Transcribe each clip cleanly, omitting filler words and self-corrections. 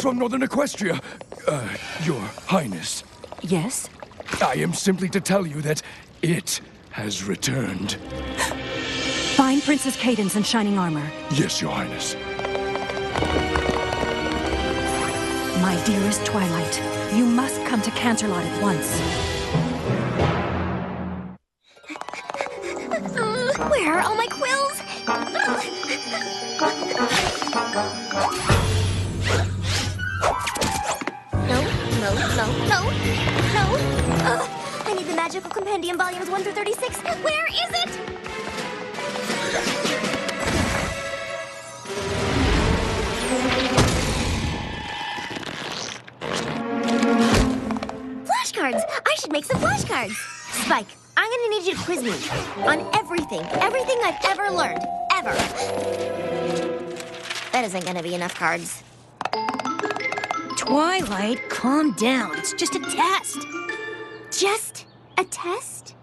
from Northern Equestria. Your Highness. Yes? I am simply to tell you that it has returned. Find Princess Cadence in shining armor. Yes, Your Highness. My dearest Twilight, you must come to Canterlot at once. Where are all my quills? No. I need the magical compendium volumes 1 through 36. Where is it? Flashcards! I should make some flashcards. Spike, I'm gonna need you to quiz me on everything I've ever learned, ever. That isn't gonna be enough cards. Twilight, calm down. It's just a test. Just a test?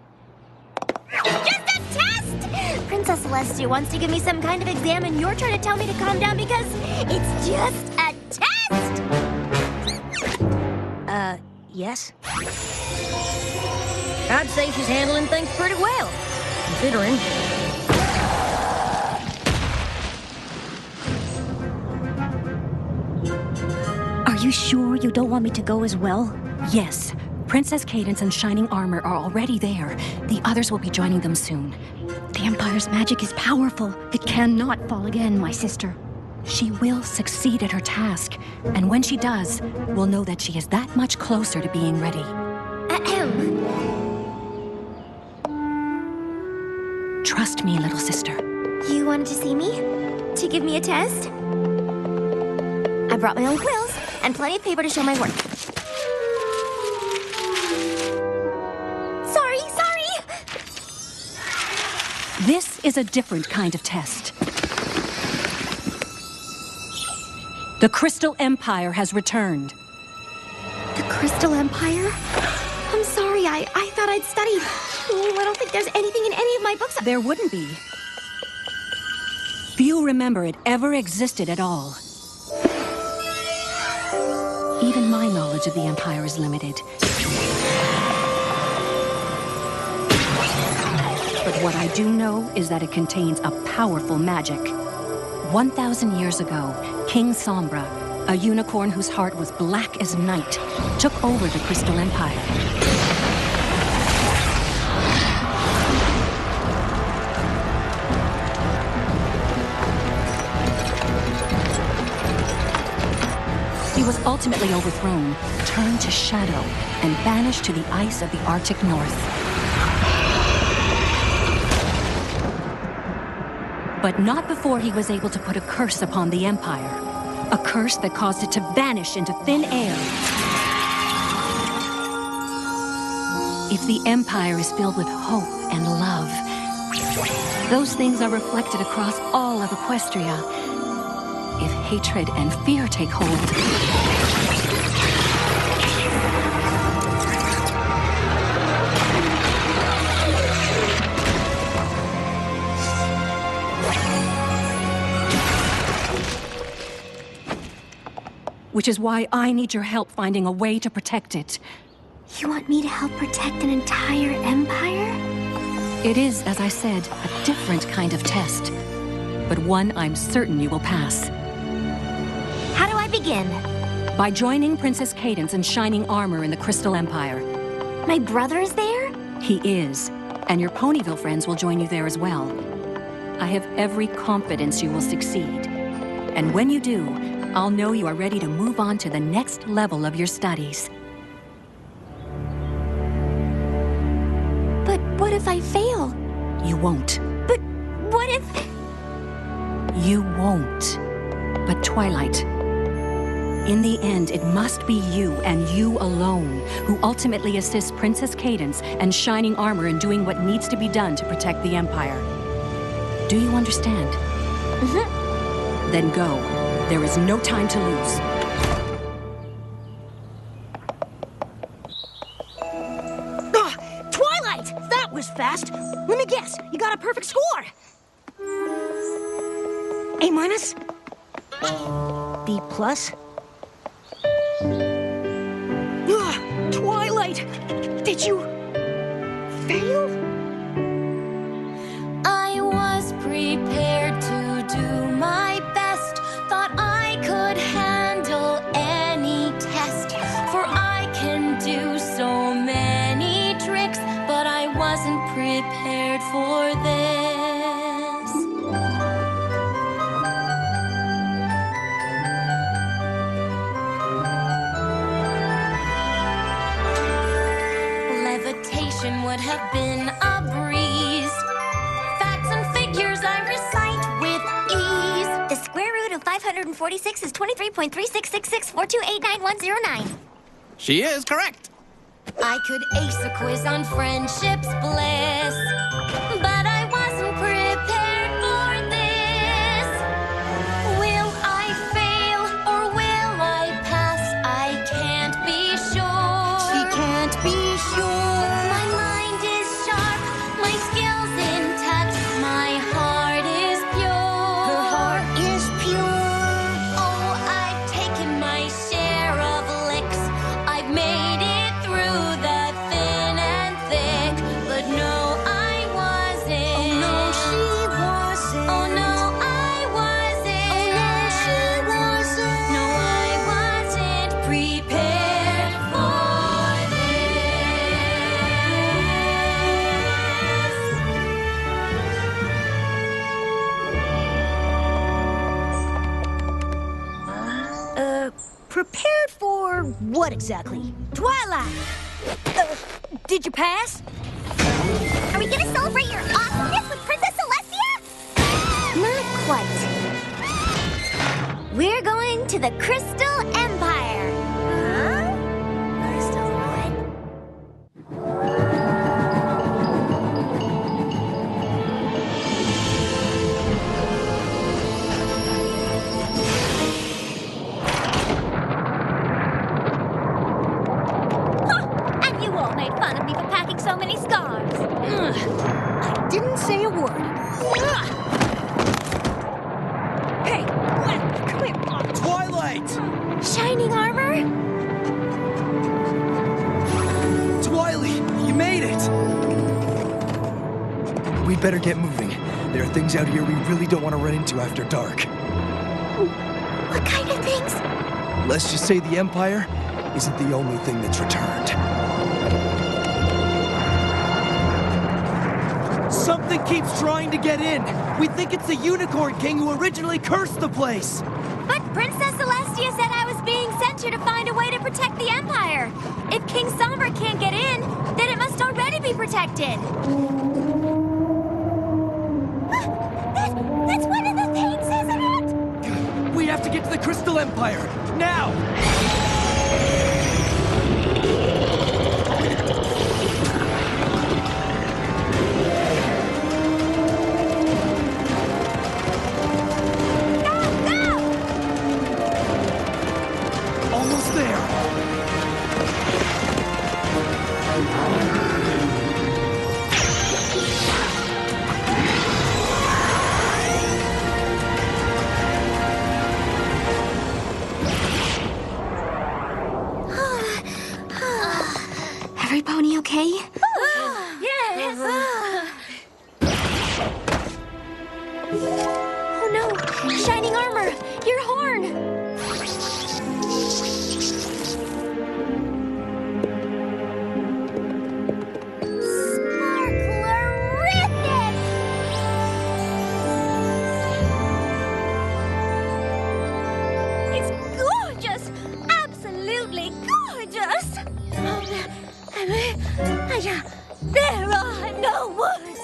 Just a test! Princess Celestia wants to give me some kind of exam and you're trying to tell me to calm down because it's just a test! Yes? I'd say she's handling things pretty well, considering. Are you sure you don't want me to go as well? Yes. Princess Cadence and Shining Armor are already there. The others will be joining them soon. The Empire's magic is powerful. It cannot fall again, my sister. She will succeed at her task, and when she does, we'll know that she is that much closer to being ready. Trust me, little sister. You wanted to see me? To give me a test? I brought my own quills and plenty of paper to show my work. Sorry. This is a different kind of test. The Crystal Empire has returned. The Crystal Empire? I'm sorry, I thought I'd studied. Oh, I don't think there's anything in any of my books. There wouldn't be. Few remember it ever existed at all. Even my knowledge of the Empire is limited. But what I do know is that it contains a powerful magic. 1,000 years ago, King Sombra, a unicorn whose heart was black as night, took over the Crystal Empire. He was ultimately overthrown, turned to shadow, and banished to the ice of the Arctic North. But not before he was able to put a curse upon the Empire. A curse that caused it to vanish into thin air. If the Empire is filled with hope and love, those things are reflected across all of Equestria. If hatred and fear take hold, which is why I need your help finding a way to protect it. You want me to help protect an entire empire? It is, as I said, a different kind of test, but one I'm certain you will pass. How do I begin? By joining Princess Cadence and Shining Armor in the Crystal Empire. My brother is there? He is, and your Ponyville friends will join you there as well. I have every confidence you will succeed. And when you do, I'll know you are ready to move on to the next level of your studies. But what if I fail? You won't. But what if... You won't. But Twilight, in the end, it must be you and you alone who ultimately assists Princess Cadence and Shining Armor in doing what needs to be done to protect the Empire. Do you understand? Mm-hmm. Then go. There is no time to lose. Twilight! That was fast. Let me guess. You got a perfect score. A-? B+? Twilight, did you fail? I was prepared to do my best. Thought I could handle any test. For I can do so many tricks, but I wasn't prepared for this. Levitation would have been a breeze. Facts and figures I recite with ease. The square root of 546 is 23.366642891009. She is correct. I could ace a quiz on friendship's bliss, but I wasn't prepared for this. Will I fail or will I pass? I can't be sure. She can't be sure. My mind is sharp, my skills intact, my heart is pure. Her heart is pure. Oh, I've taken my share of licks. I've made it through the thin and thick, but no, I wasn't. Oh no, she wasn't. Oh no, I wasn't. Oh no, she wasn't. No, I wasn't prepared for Prepared for what exactly? Twilight! Did you pass? Are we gonna celebrate your awesomeness with Princess Celestia? Not quite. We're going to the Crystal Empire. Huh? Crystal what? And you all made fun of me for packing so many scarves. I didn't say a word. Hey, come here. Twilight! Shining armor? Twilight, you made it! We better get moving. There are things out here we really don't want to run into after dark. What kind of things? Let's just say the Empire isn't the only thing that's returned. Something keeps trying to get in. We think it's the Unicorn King who originally cursed the place. But Princess Celestia said I was being sent here to find a way to protect the Empire. If King Somber can't get in, then it must already be protected. That's one of the things, isn't it? We have to get to the Crystal Empire, now! Almost there! Every pony okay? Yes. Oh no! Shining armor! Your horn! Sparklerific! It's gorgeous! Absolutely gorgeous! There are no words!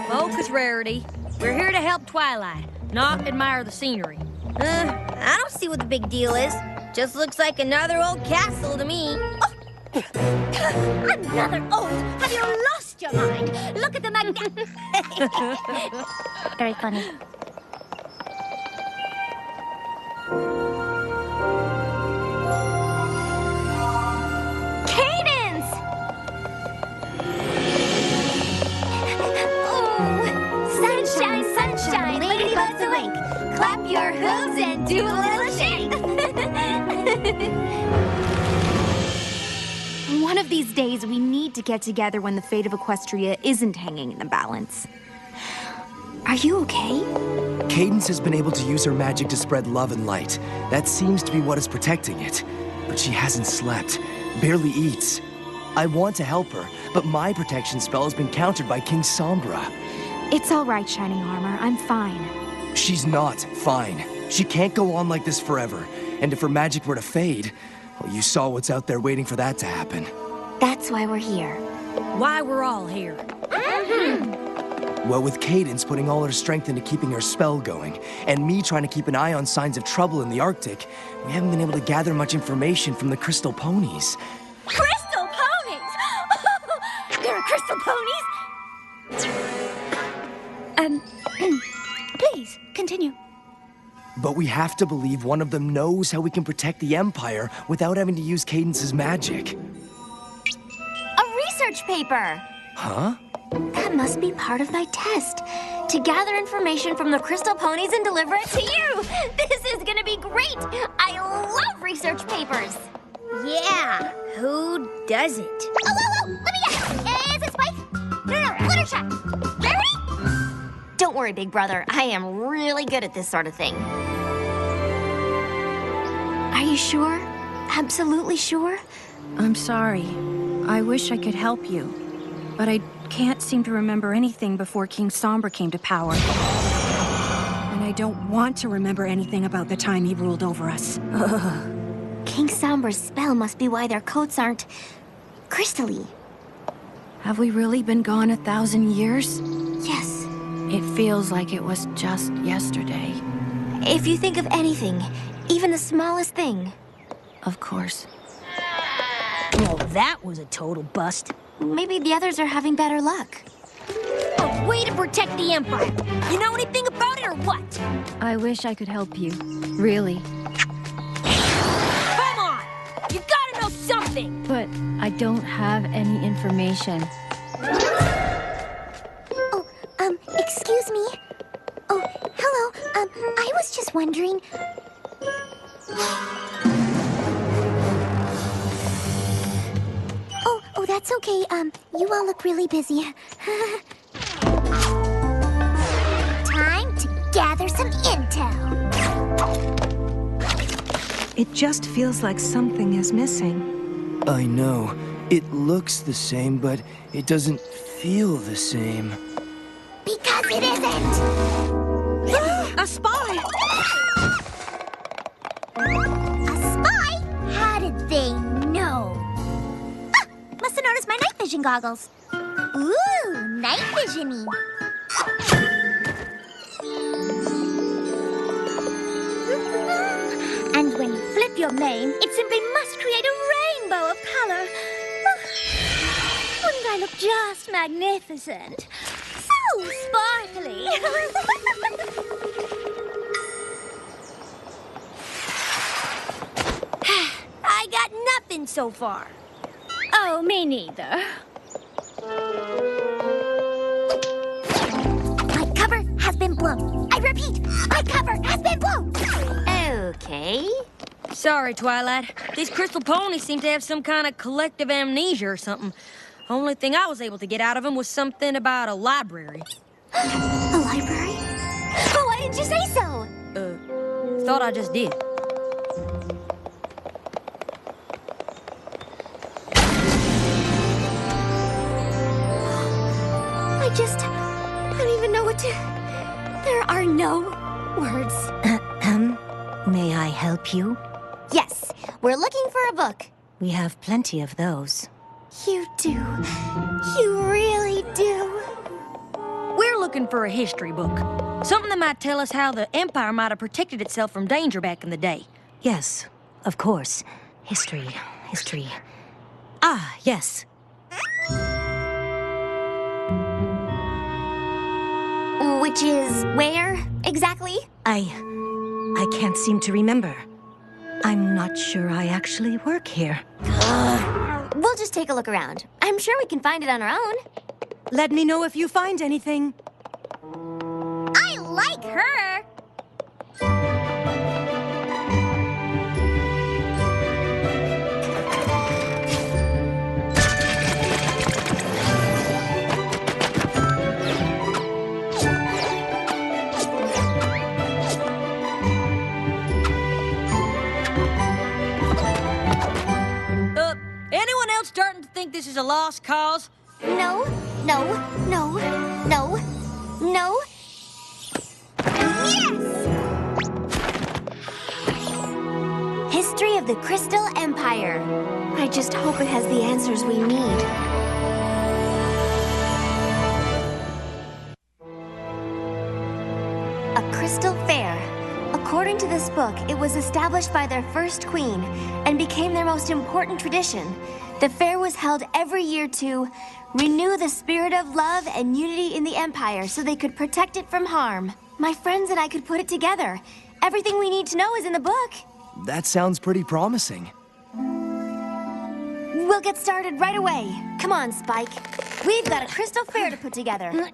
Focus, Rarity. We're here to help Twilight, not admire the scenery. I don't see what the big deal is. Just looks like another old castle to me. Another old? Have you lost your mind? Look at the Very funny. Cadence! Oh, sunshine, sunshine, ladybugs awake. Clap your hooves and do a little shake. One of these days, we need to get together when the fate of Equestria isn't hanging in the balance. Are you okay? Cadence has been able to use her magic to spread love and light. That seems to be what is protecting it. But she hasn't slept, barely eats. I want to help her, but my protection spell has been countered by King Sombra. It's all right, Shining Armor. I'm fine. She's not fine. She can't go on like this forever. And if her magic were to fade, well, you saw what's out there waiting for that to happen. That's why we're here. Why we're all here. Well, with Cadence putting all her strength into keeping her spell going, and me trying to keep an eye on signs of trouble in the Arctic, we haven't been able to gather much information from the Crystal Ponies. Crystal ponies! There are crystal ponies? Please, continue. But we have to believe one of them knows how we can protect the Empire without having to use Cadence's magic. A research paper! Huh? That must be part of my test. To gather information from the Crystal Ponies and deliver it to you! This is gonna be great! I love research papers! Yeah, who doesn't? Oh, let me guess! Is it Spike? No, Fluttershy! Rarity? Don't worry, big brother. I am really good at this sort of thing. Are you sure? Absolutely sure? I'm sorry. I wish I could help you. But I can't seem to remember anything before King Sombra came to power. And I don't want to remember anything about the time he ruled over us. Ugh. King Sombra's spell must be why their coats aren't crystal-y. Have we really been gone 1,000 years? Yes. It feels like it was just yesterday. If you think of anything, even the smallest thing. Of course. Well, that was a total bust. Maybe the others are having better luck. A way to protect the Empire. You know anything about it or what? I wish I could help you. Really. Come on! You gotta know something! But I don't have any information. Oh, excuse me. Oh, hello. I was just wondering. Oh, that's okay. You all look really busy. Time to gather some intel. It just feels like something is missing. I know. It looks the same, but it doesn't feel the same. Because it isn't. A spy! A spy? How did they know? Ah, must have noticed my night vision goggles. Ooh, night vision-y. And when you flip your mane, it simply must create a rainbow of color. Wouldn't I look just magnificent? So sparkly. I got nothing so far. Oh, me neither. My cover has been blown. I repeat, my cover has been blown. Okay. Sorry, Twilight. These crystal ponies seem to have some kind of collective amnesia or something. Only thing I was able to get out of them was something about a library. A library? Oh, why didn't you say so? Thought I just did. I don't even know what to... There are no words. May I help you? Yes, we're looking for a book. We have plenty of those. You do. You really do. We're looking for a history book. Something that might tell us how the Empire might have protected itself from danger back in the day. Yes, of course. History. Ah, yes. Which is where, exactly? I can't seem to remember. I'm not sure I actually work here. We'll just take a look around. I'm sure we can find it on our own. Let me know if you find anything. I like her! a lost cause? No. Yes! History of the Crystal Empire. I just hope it has the answers we need. A crystal fair. According to this book, it was established by their first queen and became their most important tradition. The fair was held every year to renew the spirit of love and unity in the Empire so they could protect it from harm. My friends and I could put it together. Everything we need to know is in the book. That sounds pretty promising. We'll get started right away. Come on, Spike. We've got a crystal fair to put together.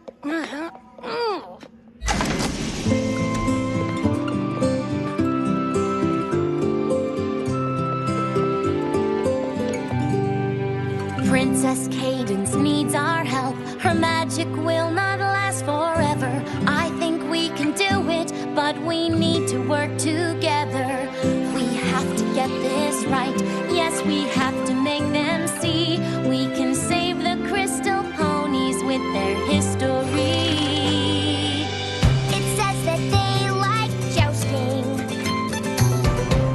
Princess Cadence needs our help. Her magic will not last forever. I think we can do it, but we need to work together. We have to get this right. Yes, we have to make them see. We can save the crystal ponies with their history. It says that they like jousting.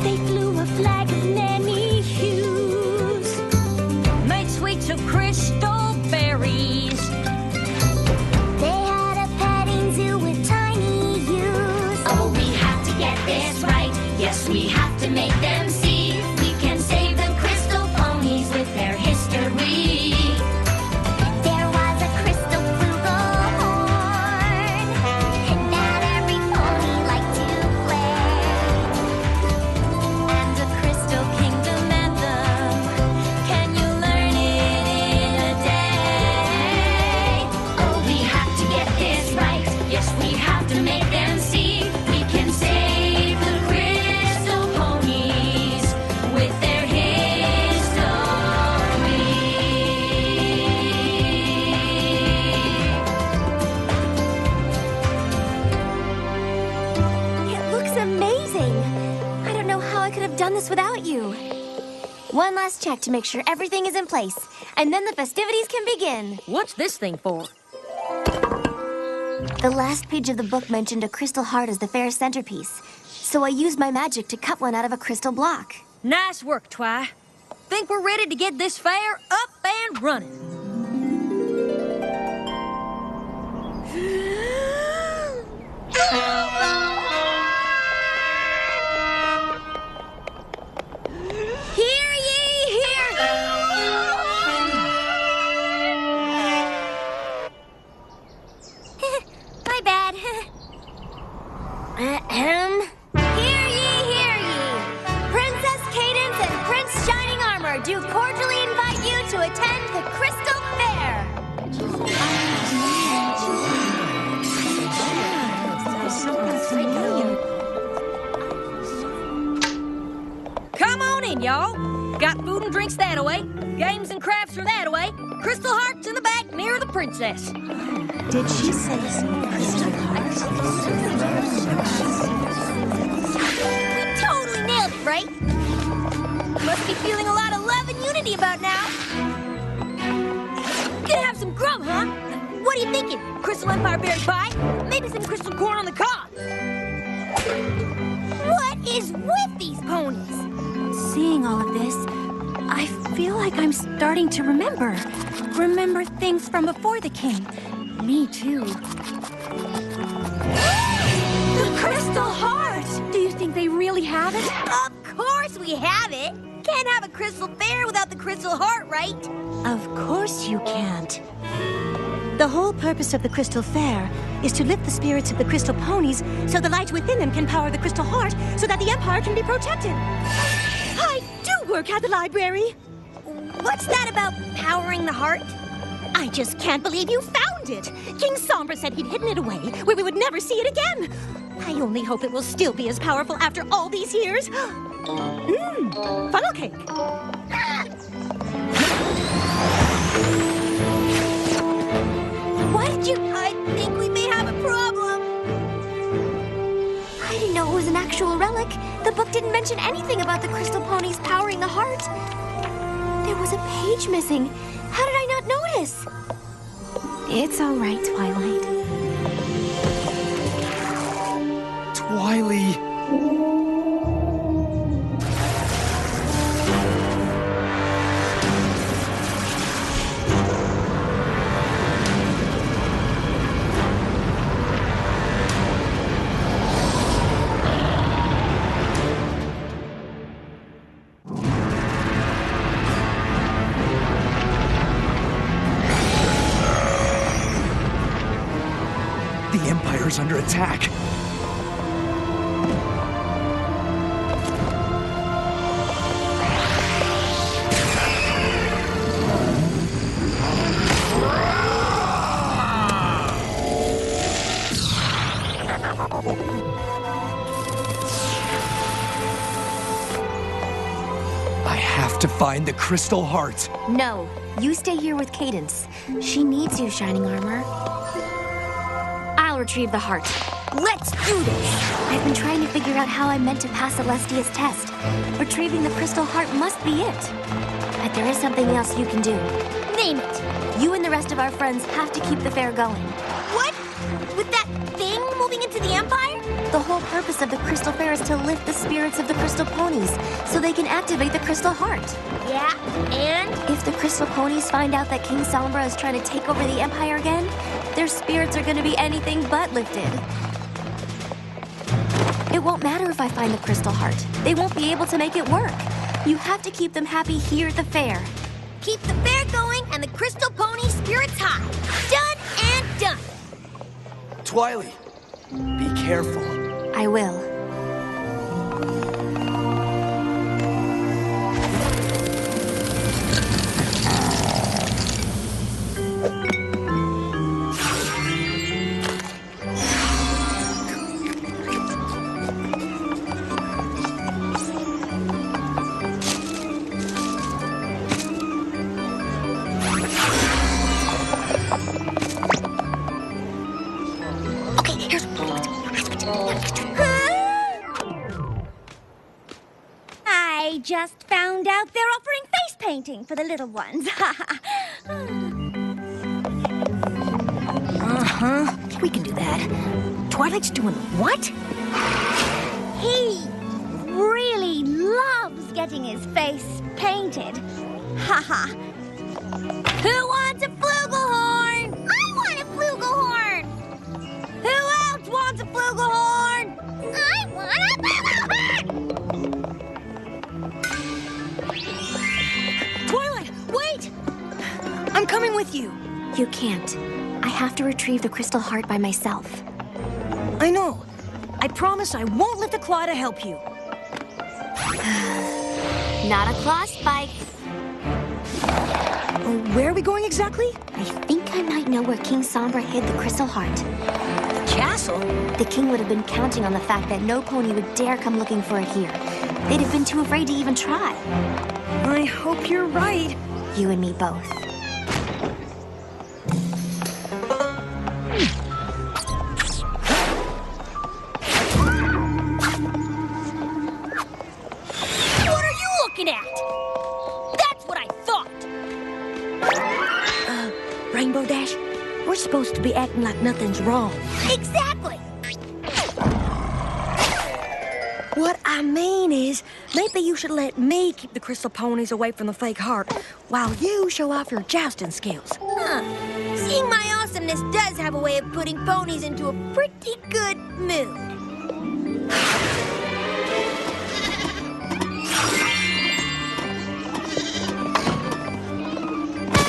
They flew a flag of many hues, Made sweets of crystal berries. they had a petting zoo with tiny ewes. Oh, we have to get this right. Yes, we have to make them see. We can save the crystal ponies with their history. There was a crystal flugelhorn that every pony liked to play. And a crystal kingdom anthem. Can you learn it in a day? Oh, we have to get this right. Yes, we have to make them see. We can save the crystal ponies with their history. It looks amazing. I don't know how I could have done this without you. One last check to make sure everything is in place, and then the festivities can begin. What's this thing for? The last page of the book mentioned a crystal heart as the fair's centerpiece, so I used my magic to cut one out of a crystal block. Nice work, Twy. Think we're ready to get this fair up and running. Hear ye, hear My bad. Hear ye, hear ye. Princess Cadence and Prince Shining Armor do cordially invite you to attend the Crystal Fair. Come on in, y'all. Got food and drinks that away. Games and crafts are that away. Crystal hearts in the back near the princess. Did she say so? We totally nailed it, right? Must be feeling a lot of love and unity about now. Gonna have some grub, huh? What are you thinking? Crystal Empire berry pie? Maybe some crystal corn on the cob. What is with these ponies? Seeing all of this, I feel like I'm starting to remember. Remember things from before the king. Me too. The crystal heart! Do you think they really have it? Of course we have it. Can't have a crystal fair without the crystal heart, right? Of course you can't. The whole purpose of the Crystal Fair is to lift the spirits of the crystal ponies so the light within them can power the crystal heart so that the Empire can be protected. I do work at the library. What's that about powering the heart? I just can't believe you found it. King Sombra said he'd hidden it away where we would never see it again. I only hope it will still be as powerful after all these years. Funnel cake. What did you... I think we may have a problem. I didn't know it was an actual relic. The book didn't mention anything about the crystal ponies powering the heart. There was a page missing. How did I not notice? It's all right, Twilight. Twily. The Empire's under attack. I have to find the Crystal Heart. No, you stay here with Cadence. She needs you, Shining Armor. I'll retrieve the heart. Let's do this! I've been trying to figure out how I'm meant to pass Celestia's test. Retrieving the Crystal Heart must be it. But there is something else you can do. Name it! You and the rest of our friends have to keep the fair going. What? With that thing moving into the Empire? The whole purpose of the Crystal Fair is to lift the spirits of the Crystal Ponies so they can activate the Crystal Heart. Yeah, and? If the Crystal Ponies find out that King Sombra is trying to take over the Empire again, their spirits are going to be anything but lifted. It won't matter if I find the Crystal Heart. They won't be able to make it work. You have to keep them happy here at the fair. Keep the fair going and the Crystal Pony spirits high. Done and done. Twily, be careful. I will. I just found out they're offering face painting for the little ones. Uh-huh. We can do that. Twilight's doing what? He really loves getting his face painted. Haha. Who wants a flugelhorn? I want a flugelhorn. Who else wants a flugelhorn? I want a flugelhorn. Twilight, wait! I'm coming with you. You can't. I have to retrieve the Crystal Heart by myself. I know. I promise I won't let the claw to help you. Not a claw spike. Where are we going exactly? I think I might know where King Sombra hid the Crystal Heart. The castle? The king would have been counting on the fact that no pony would dare come looking for it here. They'd have been too afraid to even try. I hope you're right. You and me both. What are you looking at? That's what I thought. Rainbow Dash, we're supposed to be acting like nothing's wrong. Exactly. What I mean is, maybe you should let me keep the crystal ponies away from the fake heart, while you show off your jousting skills. Huh. Seeing my awesomeness does have a way of putting ponies into a pretty good mood.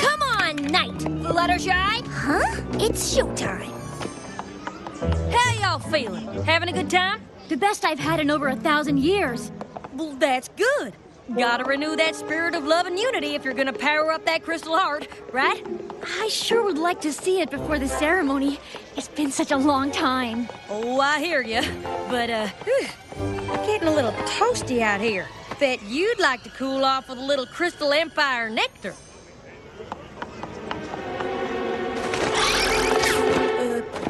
Come on, Knight. Fluttershy. Huh? It's showtime. How y'all feeling? Having a good time? The best I've had in over 1,000 years. Well, that's good. Gotta renew that spirit of love and unity if you're gonna power up that crystal heart, right? I sure would like to see it before the ceremony. It's been such a long time. Oh, I hear you. But, getting a little toasty out here. Bet you'd like to cool off with a little Crystal Empire nectar.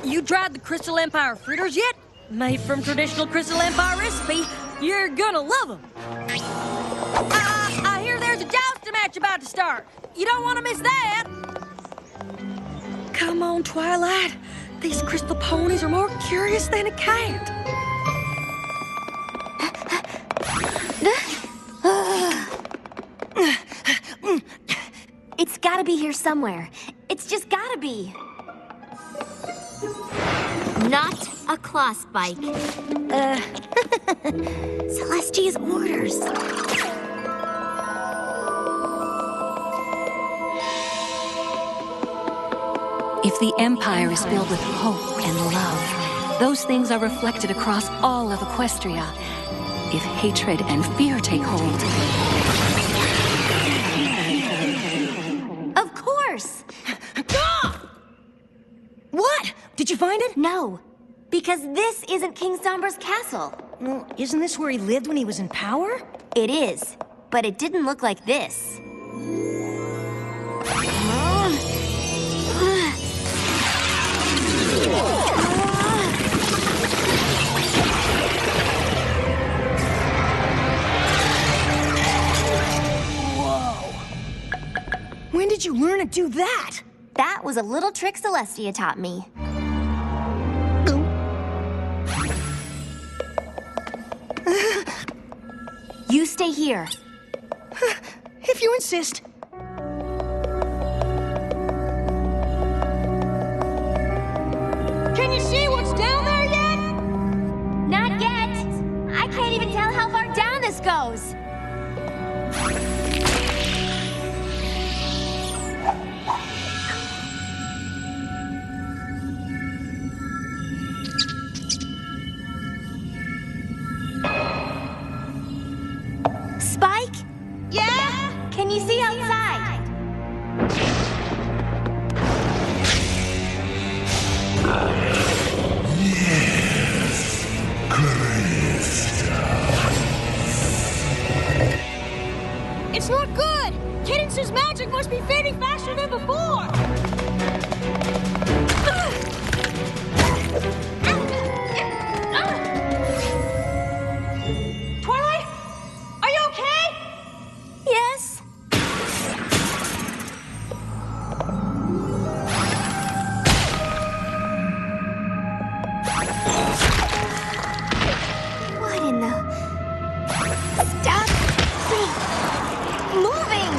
You tried the Crystal Empire fritters yet? Made from traditional Crystal Empire recipe. You're gonna love them. I hear there's a jousting match match about to start. You don't want to miss that. Come on, Twilight. These crystal ponies are more curious than a cat. It's gotta be here somewhere. It's just gotta be. Not a claw spike. Celestia's orders. If the Empire is filled with hope and love, those things are reflected across all of Equestria. If hatred and fear take hold... Of course! What? Did you find it? No, because this isn't King Sombra's castle. Well, isn't this where he lived when he was in power? It is, but it didn't look like this. When did you learn to do that? That was a little trick Celestia taught me. You stay here. If you insist. Can you see what's down there yet? Not yet. I can't even tell how far down this goes. Spike? Yeah? Can you see outside? It's not good! Cadence's magic must be fading faster than before! Twilight? Are you okay? Yes. What in the... Stop moving!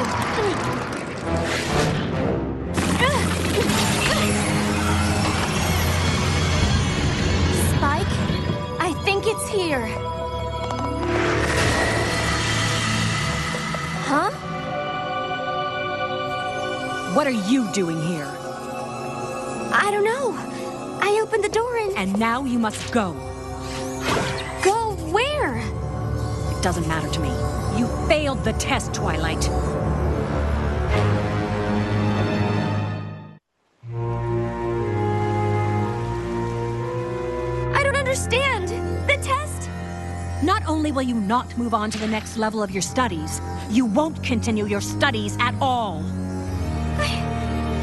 Spike, I think it's here. Huh? What are you doing here? I don't know. I opened the door and... And now you must go. Go where? It doesn't matter to me. You failed the test, Twilight. I don't understand. The test? Not only will you not move on to the next level of your studies, you won't continue your studies at all.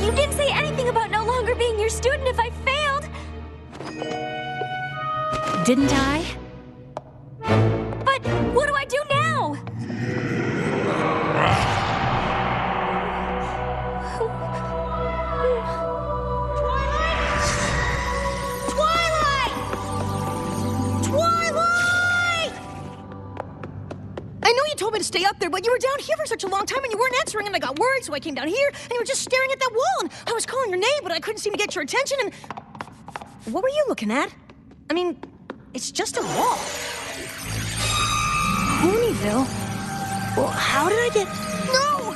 You didn't say anything about no longer being your student if I failed. Didn't I? But what do I do now? I know you told me to stay up there, but you were down here for such a long time and you weren't answering, and I got worried, so I came down here, and you were just staring at that wall, and I was calling your name, but I couldn't seem to get your attention, and... What were you looking at? I mean, it's just a wall. Ponyville? Well, how did I get... No!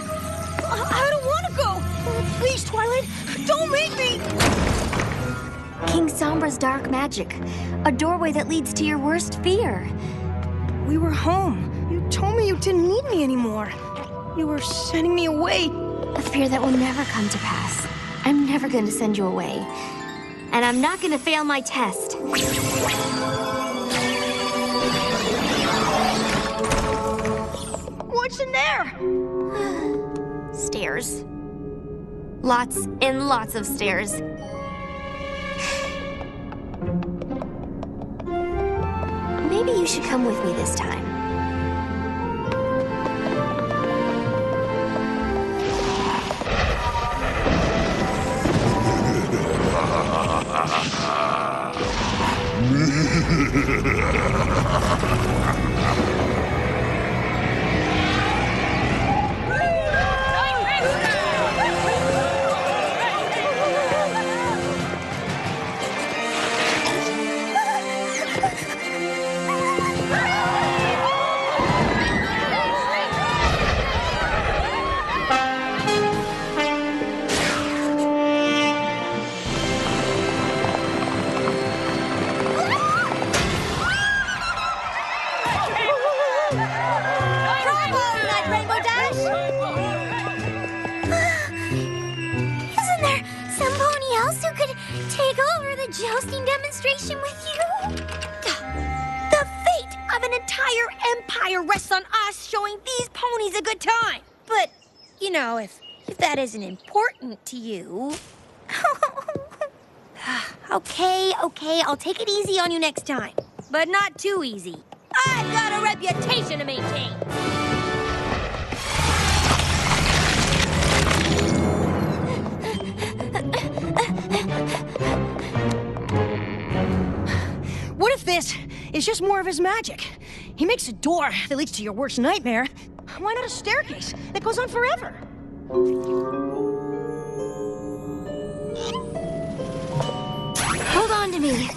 I don't want to go! Oh, please, Twilight, don't make me! King Sombra's dark magic. A doorway that leads to your worst fear. We were home. You told me you didn't need me anymore. You were sending me away. A fear that will never come to pass. I'm never going to send you away. And I'm not going to fail my test. What's in there? Stairs. Lots and lots of stairs. Maybe you should come with me this time. Jousting demonstration with you? The fate of an entire empire rests on us showing these ponies a good time. But, you know, if that isn't important to you... Okay, I'll take it easy on you next time. But not too easy. I've got a reputation to maintain. What if this is just more of his magic? He makes a door that leads to your worst nightmare. Why not a staircase that goes on forever? Hold on to me.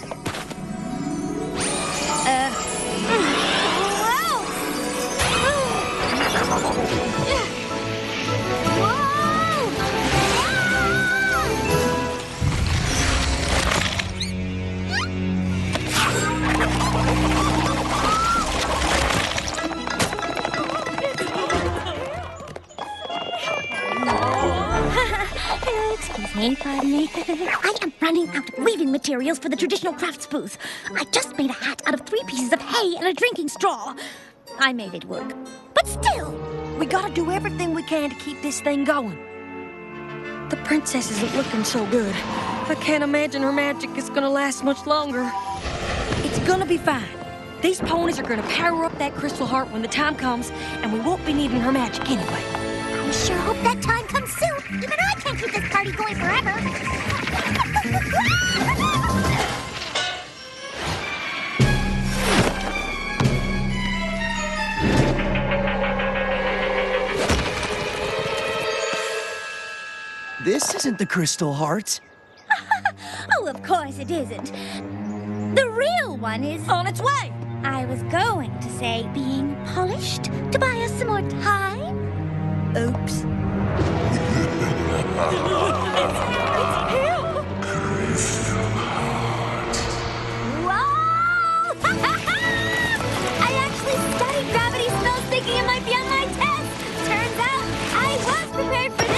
Excuse me, pardon me. I am running out of weaving materials for the traditional crafts booth. I just made a hat out of 3 pieces of hay and a drinking straw. I made it work. But still, We gotta do everything we can to keep this thing going. The princess isn't looking so good. I can't imagine her magic is gonna last much longer. It's gonna be fine. These ponies are gonna power up that crystal heart when the time comes, and we won't be needing her magic anyway. I sure hope that time comes soon. Even I can't keep this party going forever. This isn't the crystal heart. Oh, of course it isn't. The real one is On its way! I was going to say being polished to buy us some more time. Oops. Whoa! I actually studied gravity spells thinking it might be on my test. Turns out I was prepared for this.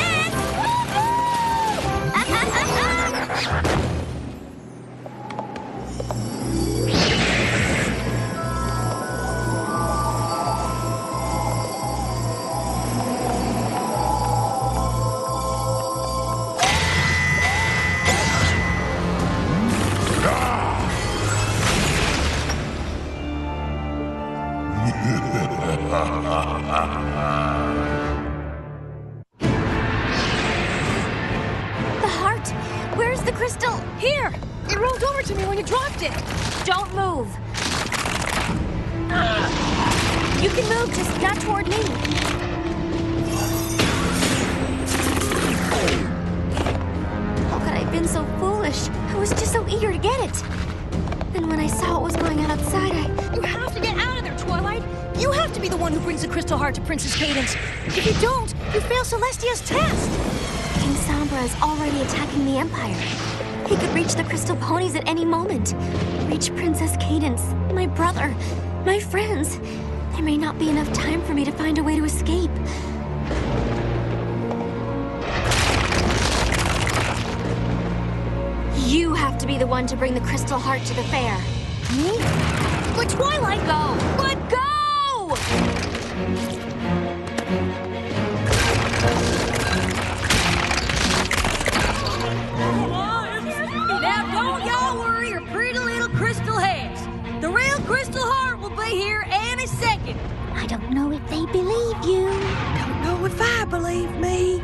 The heart. Where's the crystal? Here! It rolled over to me when you dropped it. Don't move. You can move, just not toward me. How could I have been so foolish? I was just so eager to get it. And when I saw what was going on outside, You have to get out of there, Twilight. You have to be the one who brings the crystal heart to Princess Cadence. If you don't, you fail Celestia's test. King Sombra is already attacking the Empire. He could reach the crystal ponies at any moment. Reach Princess Cadence, my brother, my friends. There may not be enough time for me to find a way to escape. You have to be the one to bring the crystal heart to the fair. Me? But Twilight, Go! Let go! Now don't y'all worry your pretty little crystal heads. The real crystal heart will be here any second. I don't know if they believe you. Don't know if I believe me.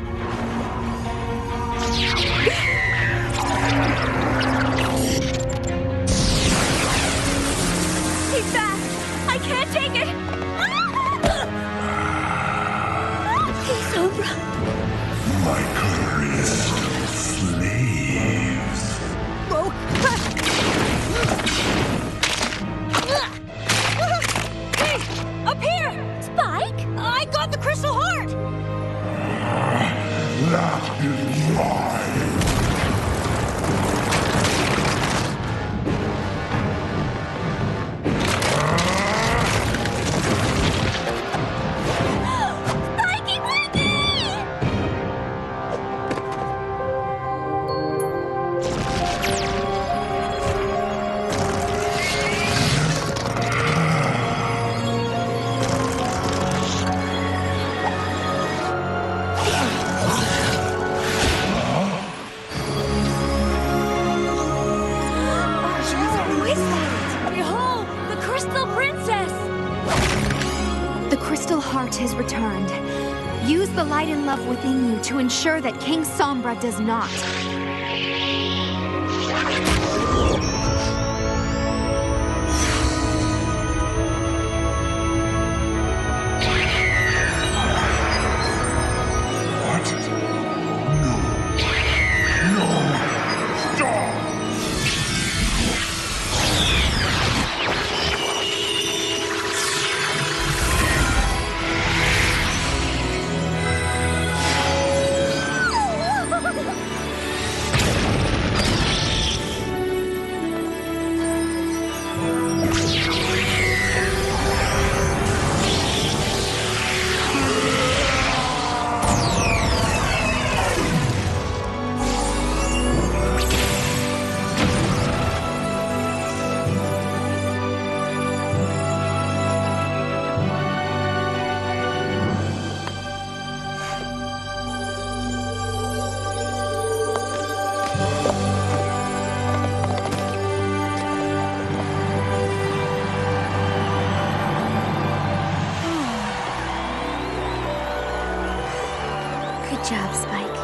Has returned. Use the light and love within you to ensure that King Sombra does not. Good job, Spike.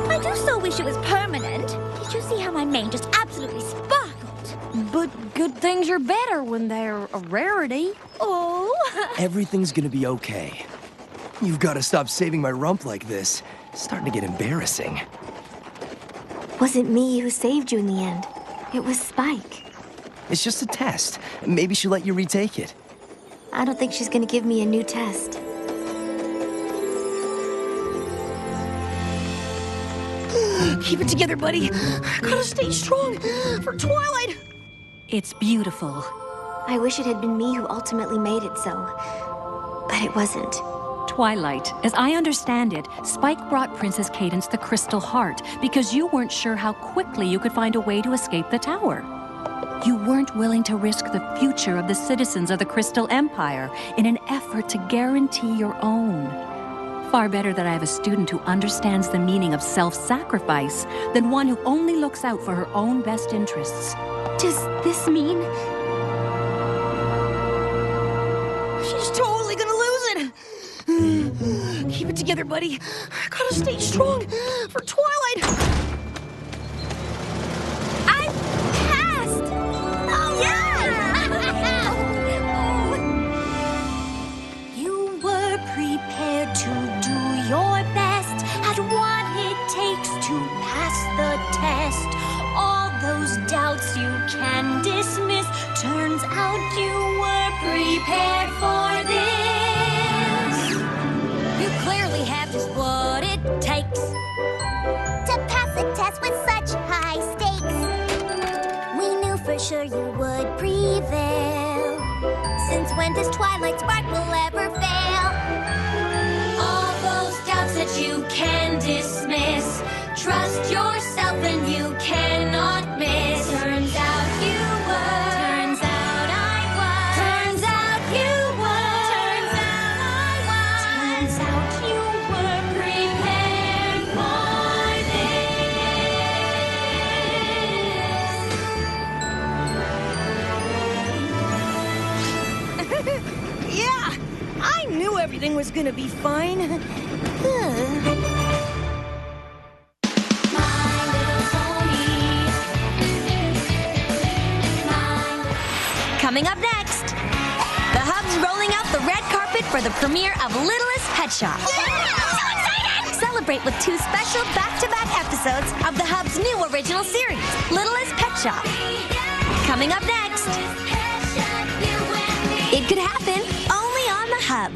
I do so wish it was permanent. Did you see how my mane just absolutely sparkled? But good things are better when they're a rarity. Oh. Everything's gonna be okay. You've got to stop saving my rump like this. It's starting to get embarrassing. Wasn't me who saved you in the end. It was Spike. It's just a test. Maybe she'll let you retake it. I don't think she's gonna give me a new test. Keep it together, buddy. Gotta stay strong for Twilight. It's beautiful. I wish it had been me who ultimately made it so. But it wasn't. Twilight, as I understand it, Spike brought Princess Cadance the Crystal Heart because you weren't sure how quickly you could find a way to escape the tower. You weren't willing to risk the future of the citizens of the Crystal Empire in an effort to guarantee your own. Far better that I have a student who understands the meaning of self-sacrifice than one who only looks out for her own best interests. Does this mean? She's totally gonna lose it. Keep it together, buddy. Gotta stay strong for Twilight. I passed! Oh, yeah! You were prepared to do your best at what it takes to pass the test. All those doubts you can dismiss. Turns out you were prepared for this. You clearly have just what it takes To pass a test with such high stakes. We knew for sure you would prevail. Since when does Twilight Sparkle ever fail? all those doubts that you can dismiss. Trust yourself and you cannot miss. Turns out you were. Turns out I was. Turns out you were. Turns out I was. Turns out you were prepared for this. Yeah, I knew everything was gonna be fine. Coming up next, the Hub's rolling out the red carpet for the premiere of Littlest Pet Shop. So excited! Celebrate with 2 special back-to-back episodes of the Hub's new original series, Littlest Pet Shop. Coming up next, it could happen only on the Hub.